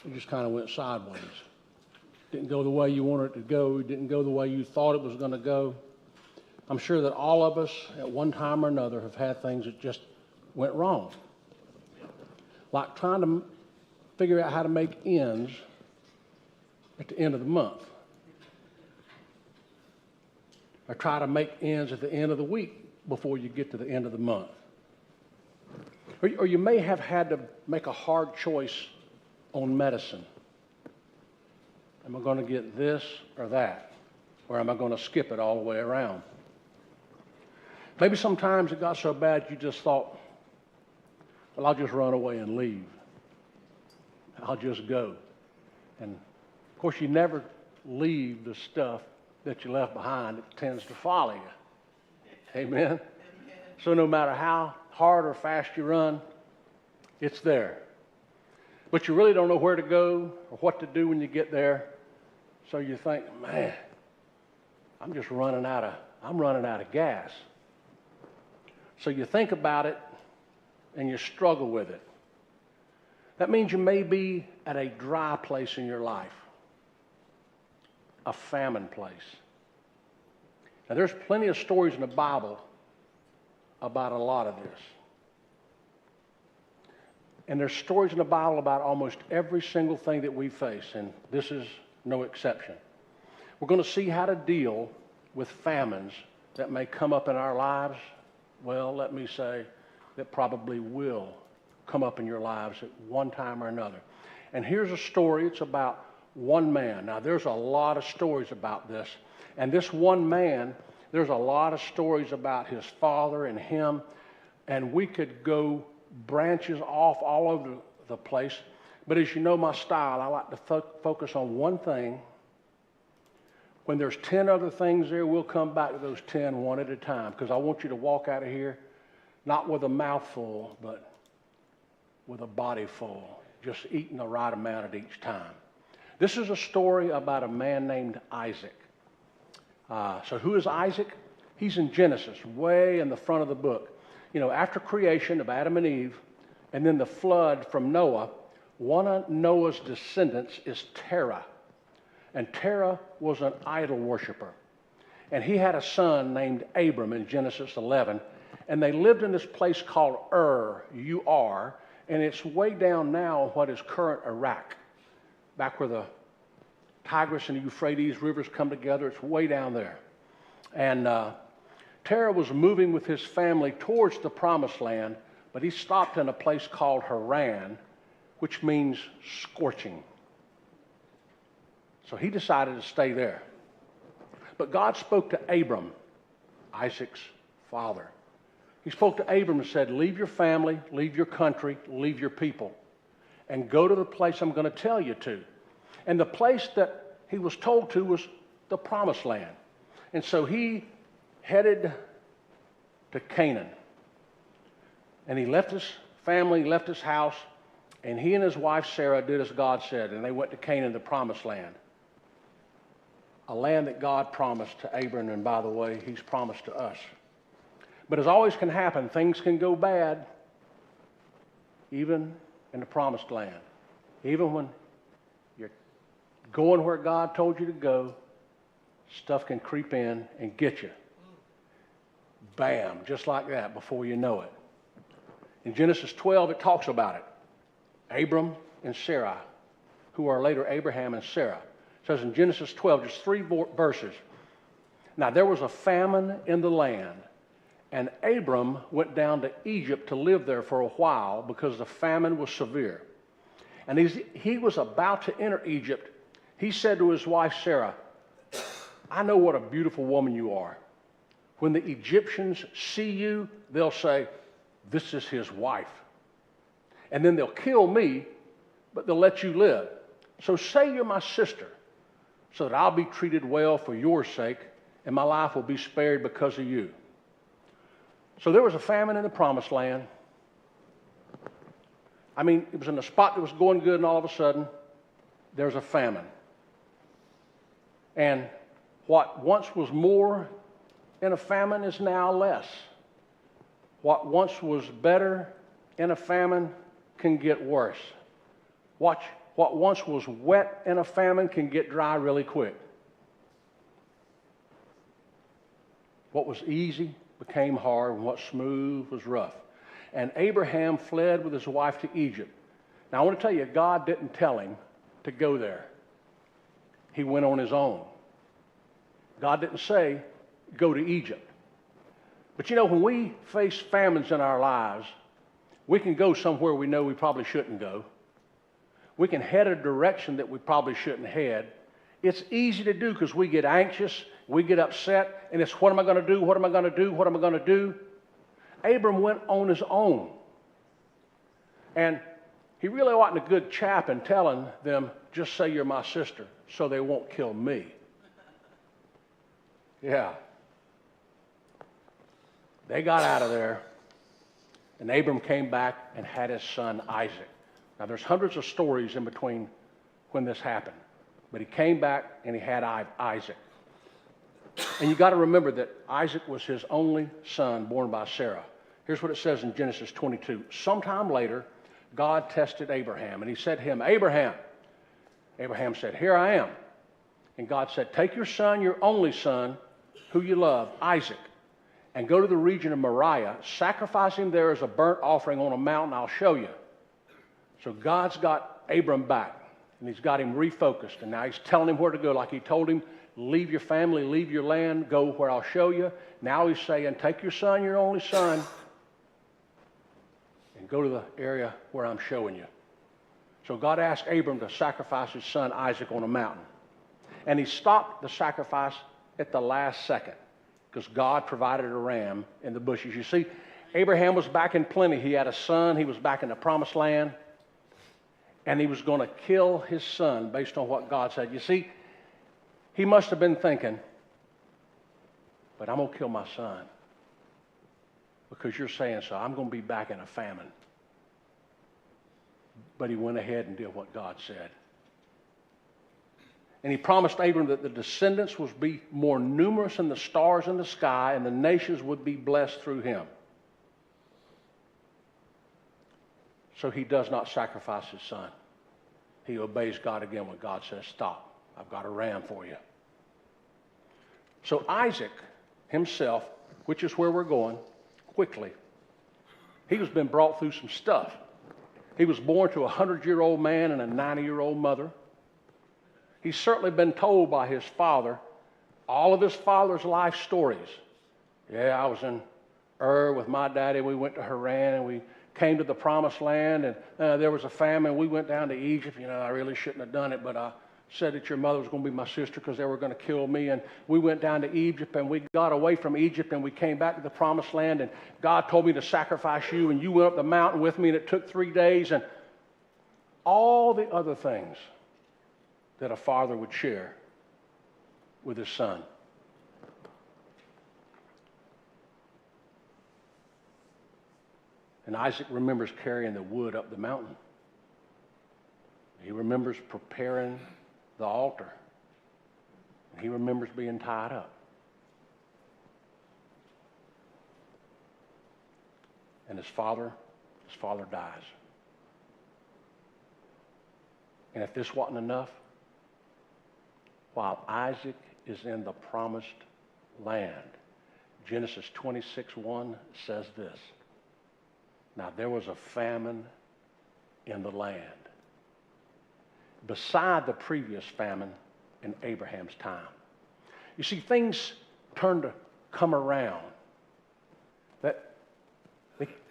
it just kind of went sideways. Didn't go the way you wanted it to go. It didn't go the way you thought it was going to go. I'm sure that all of us at one time or another have had things that just went wrong. Like trying to figure out how to make ends at the end of the month. Or try to make ends at the end of the week before you get to the end of the month. Or you may have had to make a hard choice on medicine. Am I going to get this or that? Or am I going to skip it all the way around? Maybe sometimes it got so bad you just thought, well, I'll just run away and leave. I'll just go. And of course, you never leave the stuff that you left behind. It tends to follow you. Amen? So no matter how hard or fast you run, it's there. But you really don't know where to go or what to do when you get there. So you think, man, I'm running out of gas. So you think about it and you struggle with it. That means you may be at a dry place in your life, a famine place. Now there's plenty of stories in the Bible about a lot of this. And there's stories in the Bible about almost every single thing that we face, and this is no exception. We're going to see how to deal with famines that may come up in our lives. Well, let me say that probably will come up in your lives at one time or another. And here's a story. It's about one man. Now, there's a lot of stories about this. And this one man, there's a lot of stories about his father and him. And we could go branches off all over the place. But as you know my style, I like to focus on one thing. When there's 10 other things there, we'll come back to those 10 one at a time, because I want you to walk out of here not with a mouthful, but with a body full, just eating the right amount at each time. This is a story about a man named Isaac. So who is Isaac? He's in Genesis, way in the front of the book. You know, after creation of Adam and Eve, and then the flood from Noah, one of Noah's descendants is Terah. And Terah was an idol worshiper. And he had a son named Abram in Genesis 11. And they lived in this place called U-R, and it's way down now in what is current Iraq. Back where the Tigris and the Euphrates rivers come together, it's way down there. And Terah was moving with his family towards the promised land, but he stopped in a place called Haran, which means scorching. So he decided to stay there. But God spoke to Abram, Isaac's father. He spoke to Abram and said, leave your family, leave your country, leave your people, and go to the place I'm going to tell you to. And the place that he was told to was the promised land. And so he headed to Canaan. And he left his family, left his house, and he and his wife Sarah did as God said, and they went to Canaan, the promised land. A land that God promised to Abram, and by the way, he's promised to us. But as always can happen, things can go bad, even in the promised land. Even when you're going where God told you to go, stuff can creep in and get you. Bam, just like that, before you know it. In Genesis 12, it talks about it. Abram and Sarai, who are later Abraham and Sarah. It says in Genesis 12, just 3 verses. Now, there was a famine in the land, and Abram went down to Egypt to live there for a while because the famine was severe. And he was about to enter Egypt. He said to his wife Sarah, I know what a beautiful woman you are. When the Egyptians see you, they'll say, this is his wife. And then they'll kill me, but they'll let you live. So say you're my sister, so that I'll be treated well for your sake, and my life will be spared because of you. So there was a famine in the promised land. I mean, it was in a spot that was going good, and all of a sudden, there's a famine. And what once was more in a famine is now less. What once was better in a famine can get worse. Watch what once was wet in a famine can get dry really quick. What was easy became hard, and what smooth was rough. And Abraham fled with his wife to Egypt. Now, I want to tell you, God didn't tell him to go there. He went on his own. God didn't say, go to Egypt. But you know, when we face famines in our lives, we can go somewhere we know we probably shouldn't go. We can head a direction that we probably shouldn't head. It's easy to do because we get anxious, we get upset, and it's what am I going to do, what am I going to do, what am I going to do? Abram went on his own. And he really wasn't a good chap in telling them, just say you're my sister so they won't kill me. Yeah. They got out of there, and Abram came back and had his son Isaac. Now, there's hundreds of stories in between when this happened, but he came back and he had Isaac. And you got to remember that Isaac was his only son born by Sarah. Here's what it says in Genesis 22. Sometime later, God tested Abraham, and he said to him, Abraham. Abraham said, here I am. And God said, take your son, your only son, who you love, Isaac, and go to the region of Moriah, sacrifice him there as a burnt offering on a mountain I'll show you. So God's got Abram back, and he's got him refocused, and now he's telling him where to go. Like he told him, leave your family, leave your land, go where I'll show you. Now he's saying, take your son, your only son, and go to the area where I'm showing you. So God asked Abram to sacrifice his son Isaac on a mountain. And he stopped the sacrifice at the last second because God provided a ram in the bushes. You see, Abraham was back in plenty. He had a son. He was back in the promised land. And he was going to kill his son based on what God said. You see, he must have been thinking, but I'm going to kill my son because you're saying so. I'm going to be back in a famine. But he went ahead and did what God said. And he promised Abram that the descendants would be more numerous than the stars in the sky, and the nations would be blessed through him. So he does not sacrifice his son. He obeys God again when God says, stop, I've got a ram for you. So Isaac himself, which is where we're going quickly, he has been brought through some stuff. He was born to a 100-year-old man and a 90-year-old mother. He's certainly been told by his father all of his father's life stories. Yeah, I was in Ur with my daddy. We went to Haran and we came to the promised land, and there was a famine. We went down to Egypt. You know, I really shouldn't have done it, but I said that your mother was going to be my sister because they were going to kill me. And we went down to Egypt, and we got away from Egypt, and we came back to the promised land, and God told me to sacrifice you, and you went up the mountain with me, and it took 3 days, and all the other things that a father would share with his son. And Isaac remembers carrying the wood up the mountain. He remembers preparing the altar. He remembers being tied up. And his father dies. And if this wasn't enough, while Isaac is in the promised land, Genesis 26:1 says this. Now there was a famine in the land, beside the previous famine in Abraham's time. You see, things turn to come around. That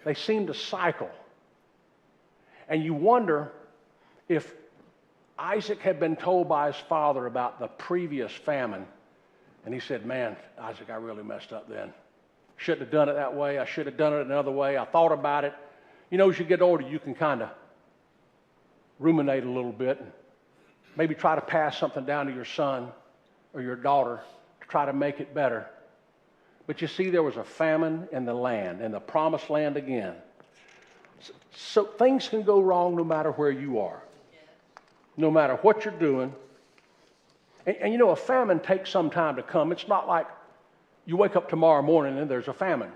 they seem to cycle. And you wonder if Isaac had been told by his father about the previous famine, and he said, man, Isaac, I really messed up then. Shouldn't have done it that way. I should have done it another way. I thought about it. You know, as you get older, you can kind of ruminate a little bit and maybe try to pass something down to your son or your daughter to try to make it better. But you see, there was a famine in the land, in the promised land again. So things can go wrong no matter where you are, no matter what you're doing. And you know, a famine takes some time to come. It's not like you wake up tomorrow morning and there's a famine.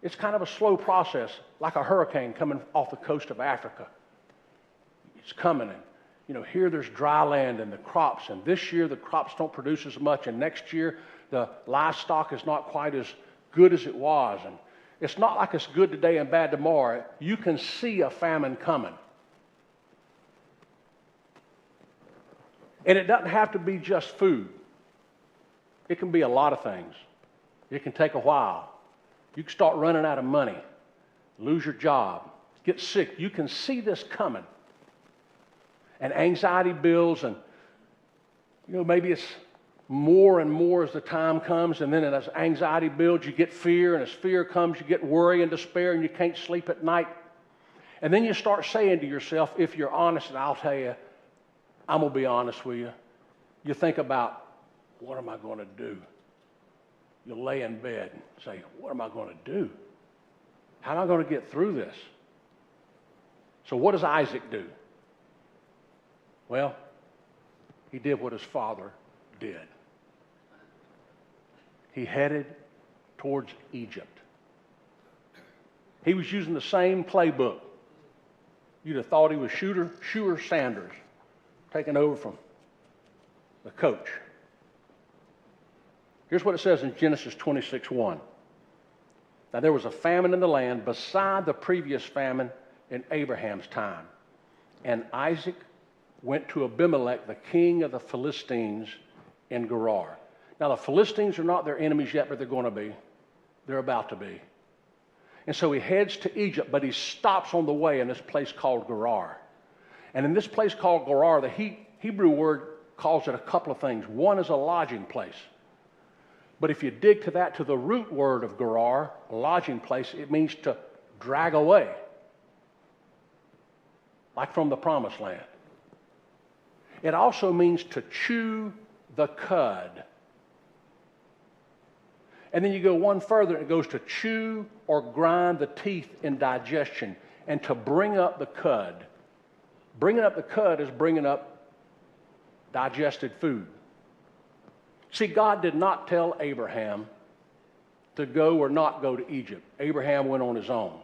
It's kind of a slow process, like a hurricane coming off the coast of Africa. it's coming. And, here there's dry land and the crops. And this year the crops don't produce as much. And next year the livestock is not quite as good as it was. And it's not like it's good today and bad tomorrow. You can see a famine coming. And it doesn't have to be just food. It can be a lot of things. It can take a while. You can start running out of money, lose your job, get sick. You can see this coming. And anxiety builds, and maybe it's more and more as the time comes, and then as anxiety builds, you get fear, and as fear comes, you get worry and despair, and you can't sleep at night. And then you start saying to yourself, if you're honest, and I'll tell you, I'm going to be honest with you, you think about, what am I going to do? You'll lay in bed and say, what am I going to do? How am I going to get through this? So what does Isaac do? Well, he did what his father did. He headed towards Egypt. He was using the same playbook. You'd have thought he was Shooter Sanders, taking over from the coach. Here's what it says in Genesis 26:1. Now there was a famine in the land beside the previous famine in Abraham's time. And Isaac went to Abimelech, the king of the Philistines, in Gerar. Now the Philistines are not their enemies yet, but they're going to be. They're about to be. And so he heads to Egypt, but he stops on the way in this place called Gerar. And in this place called Gerar, the Hebrew word calls it a couple of things. One is a lodging place. But if you dig to the root word of Gerar, a lodging place, it means to drag away, like from the promised land. It also means to chew the cud. And then you go one further, it goes to chew or grind the teeth in digestion and to bring up the cud. Bringing up the cud is bringing up digested food. See, God did not tell Abraham to go or not go to Egypt. Abraham went on his own.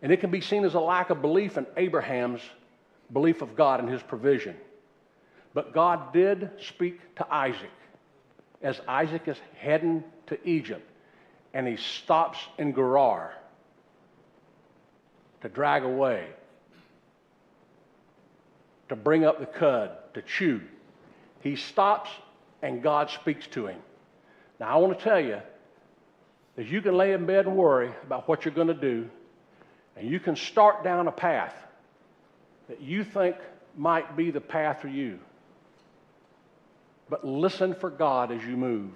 And it can be seen as a lack of belief in Abraham's belief of God and his provision. But God did speak to Isaac as Isaac is heading to Egypt, and he stops in Gerar to drag away, to bring up the cud, to chew. He stops and God speaks to him. Now I want to tell you that you can lay in bed and worry about what you're going to do, and you can start down a path that you think might be the path for you. But listen for God as you move.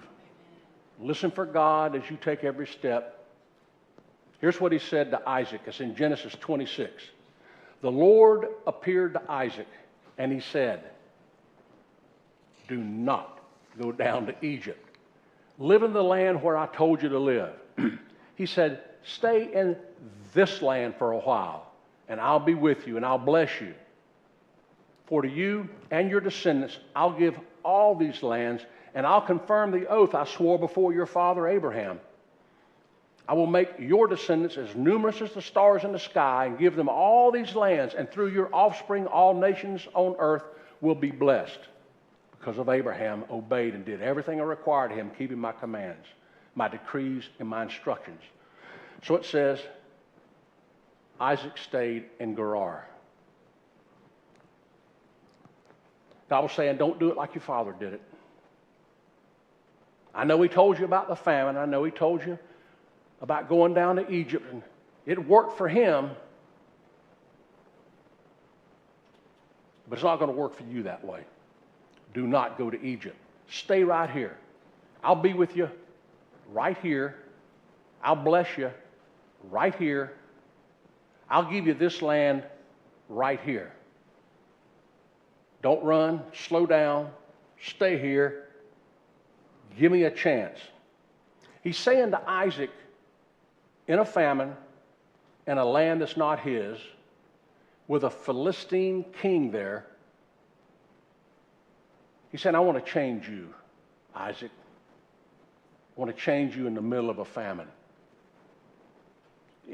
Listen for God as you take every step. Here's what he said to Isaac. It's in Genesis 26. The Lord appeared to Isaac, and he said, do not go down to Egypt. Live in the land where I told you to live. He said, stay in this land for a while, and I'll be with you, and I'll bless you. For to you and your descendants I'll give all these lands, and I'll confirm the oath I swore before your father Abraham. I will make your descendants as numerous as the stars in the sky and give them all these lands, and through your offspring all nations on earth will be blessed. Because of Abraham obeyed and did everything I required of him, keeping my commands, my decrees, and my instructions. So it says, Isaac stayed in Gerar. God was saying, don't do it like your father did it. I know he told you about the famine. I know he told you about going down to Egypt, and it worked for him, but it's not going to work for you that way. Do not go to Egypt. Stay right here. I'll be with you right here. I'll bless you right here. I'll give you this land right here. Don't run. Slow down. Stay here. Give me a chance. He's saying to Isaac, in a famine, in a land that's not his, with a Philistine king there, he said, I want to change you, Isaac. I want to change you in the middle of a famine.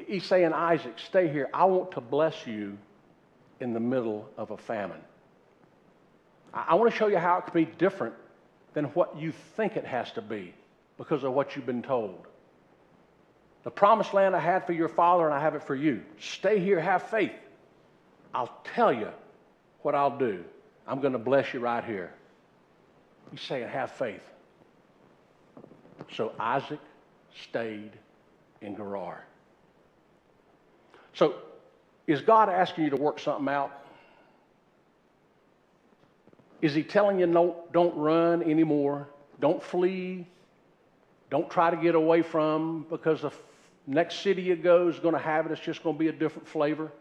He's saying, Isaac, stay here. I want to bless you in the middle of a famine. I want to show you how it could be different than what you think it has to be because of what you've been told. The promised land I had for your father, and I have it for you. Stay here, have faith. I'll tell you what I'll do. I'm going to bless you right here. He's saying, have faith. So Isaac stayed in Gerar. So is God asking you to work something out? Is he telling you, no, don't run anymore? Don't flee? Don't try to get away from, because the next city you go is going to have it. It's just going to be a different flavor.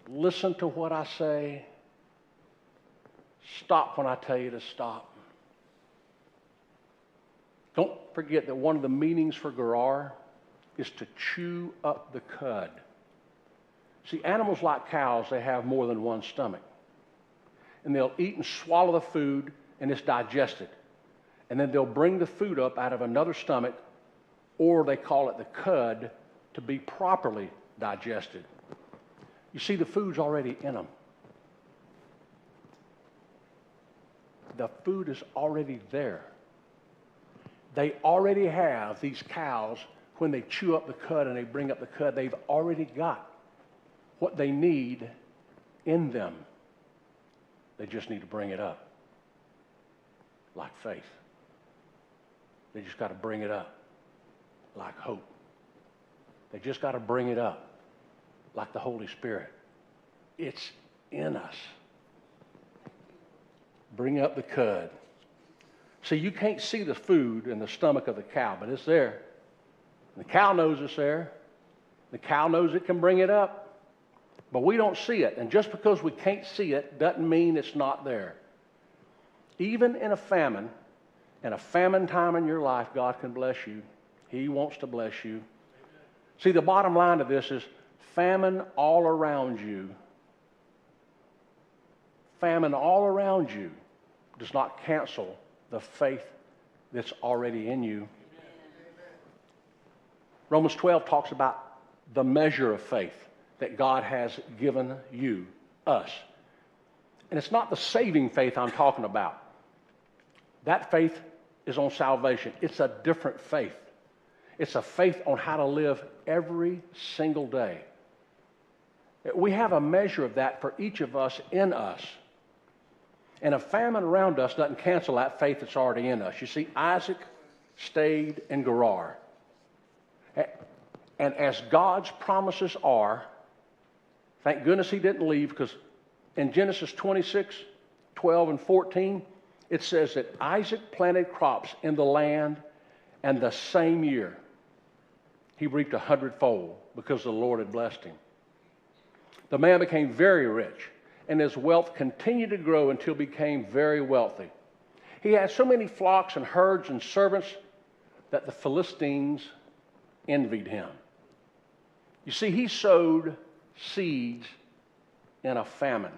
Listen to what I say. Stop when I tell you to stop. Don't forget that one of the meanings for Gerar is to chew up the cud. See, animals like cows, they have more than one stomach. And they'll eat and swallow the food, and it's digested. And then they'll bring the food up out of another stomach, or they call it the cud, to be properly digested. You see, the food's already in them. The food is already there. They already have, these cows, when they chew up the cud and they bring up the cud, they've already got what they need in them. They just need to bring it up. Like faith. They just got to bring it up. Like hope. They just got to bring it up. Like the Holy Spirit. It's in us. Bring up the cud. See, you can't see the food in the stomach of the cow, but it's there. The cow knows it's there. The cow knows it can bring it up. But we don't see it. And just because we can't see it doesn't mean it's not there. Even in a famine time in your life, God can bless you. He wants to bless you. See, the bottom line of this is famine all around you. Famine all around you does not cancel the faith that's already in you. Romans 12 talks about the measure of faith that God has given you, us. And it's not the saving faith I'm talking about. That faith is on salvation. It's a different faith. It's a faith on how to live every single day. We have a measure of that for each of us in us. And a famine around us doesn't cancel that faith that's already in us. You see, Isaac stayed in Gerar. And as God's promises are, thank goodness he didn't leave, because in Genesis 26, 12 and 14, it says that Isaac planted crops in the land, and the same year he reaped 100-fold because the Lord had blessed him. The man became very rich, and his wealth continued to grow until he became very wealthy. He had so many flocks and herds and servants that the Philistines envied him. You see, he sowed seeds in a famine.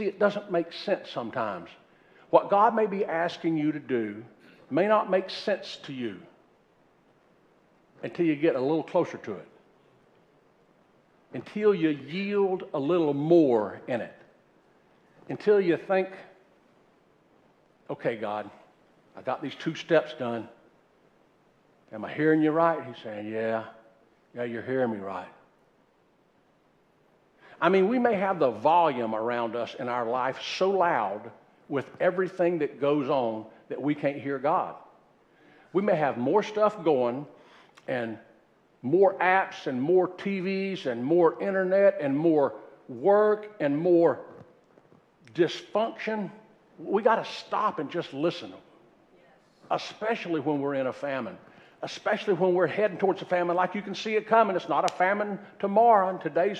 It doesn't make sense sometimes. What God may be asking you to do may not make sense to you until you get a little closer to it. Until you yield a little more in it. Until you think, okay, God, I got these 2 steps done. Am I hearing you right? He's saying, yeah, you're hearing me right. I mean, we may have the volume around us in our life so loud with everything that goes on that we can't hear God. We may have more stuff going and more apps and more TVs and more internet and more work and more dysfunction. We got to stop and just listen, especially when we're in a famine. Especially when we're heading towards a famine like you can see it coming. It's not a famine tomorrow, and today's